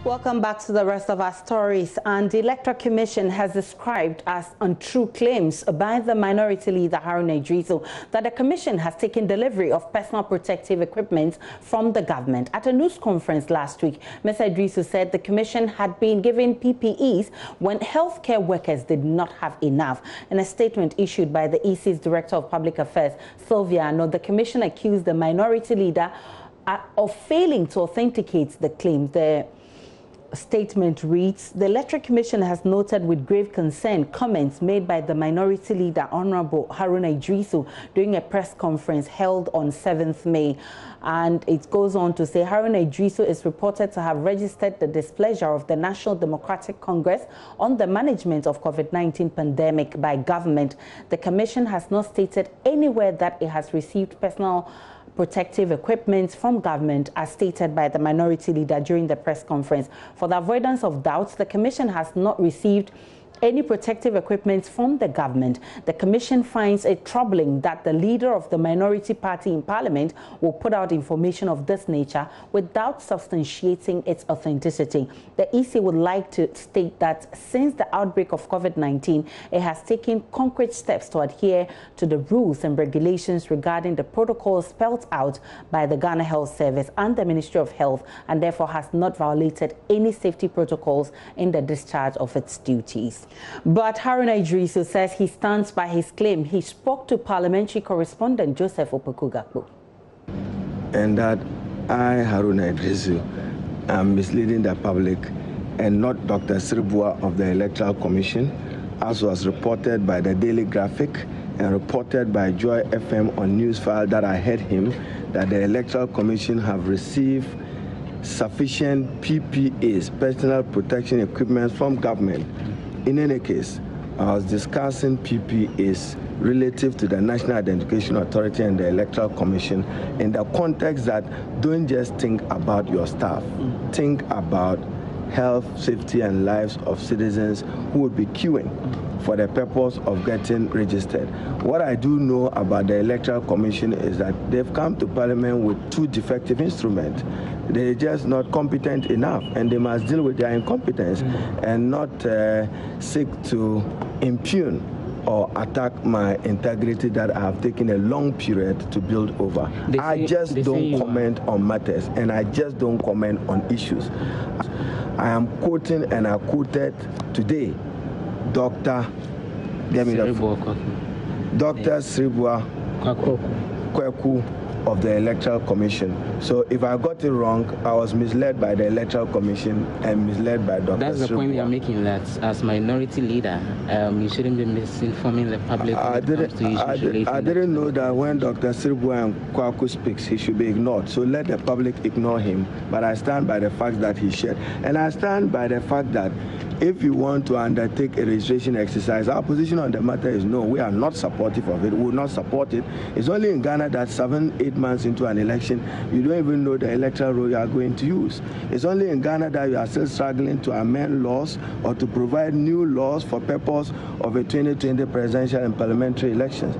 Welcome back to the rest of our stories. And the Electoral Commission has described as untrue claims by the minority leader Haruna Idrisu that the Commission has taken delivery of personal protective equipment from the government. At a news conference last week, Mr. Idrisu said the Commission had been given PPEs when healthcare workers did not have enough. In a statement issued by the EC's Director of Public Affairs, Sylvia Ano, the Commission accused the minority leader of failing to authenticate the claim. The statement reads, the Electoral Commission has noted with grave concern comments made by the minority leader Honorable Haruna Idrisu during a press conference held on 7th May. And it goes on to say Haruna Idrisu is reported to have registered the displeasure of the National Democratic Congress on the management of COVID-19 pandemic by government. The Commission has not stated anywhere that it has received personal protective equipment from government, as stated by the minority leader during the press conference. For the avoidance of doubts, the Commission has not received any protective equipment from the government. The Commission finds it troubling that the leader of the minority party in Parliament will put out information of this nature without substantiating its authenticity. The EC would like to state that since the outbreak of COVID-19, it has taken concrete steps to adhere to the rules and regulations regarding the protocols spelled out by the Ghana Health Service and the Ministry of Health, and therefore has not violated any safety protocols in the discharge of its duties. But Haruna Idrisu says he stands by his claim. He spoke to parliamentary correspondent Joseph Opoku-Gakpo. And that I, Haruna Idrisu, am misleading the public and not Dr. Sribua of the Electoral Commission, as was reported by the Daily Graphic and reported by Joy FM on Newsfile that I heard him, that the Electoral Commission have received sufficient PPEs, personal protection equipment, from government. In any case, I was discussing PPEs relative to the National Identification Authority and the Electoral Commission in the context that don't just think about your staff, think about health, safety, and lives of citizens who would be queuing for the purpose of getting registered. What I do know about the Electoral Commission is that they've come to Parliament with two defective instruments. They're just not competent enough, and they must deal with their incompetence and not seek to impugn or attack my integrity that I have taken a long period to build over. I just don't comment on matters, and I just don't comment on issues. I am quoting, and I quoted today, Dr. Sribua Kweku of the Electoral Commission. So if I got it wrong, I was misled by the Electoral Commission and misled by Dr. That's the Sribua. point you're making, that as minority leader, you shouldn't be misinforming the public. I didn't know that when Dr. Sribua and Kwaku speaks, he should be ignored. So let the public ignore him. But I stand by the fact that he shared. And I stand by the fact that if you want to undertake a registration exercise, our position on the matter is no, we are not supportive of it. We will not support it. It's only in Ghana that 7-8 months into an election, you don't even know the electoral roll you are going to use. It's only in Ghana that you are still struggling to amend laws or to provide new laws for purpose of a 2020 presidential and parliamentary elections.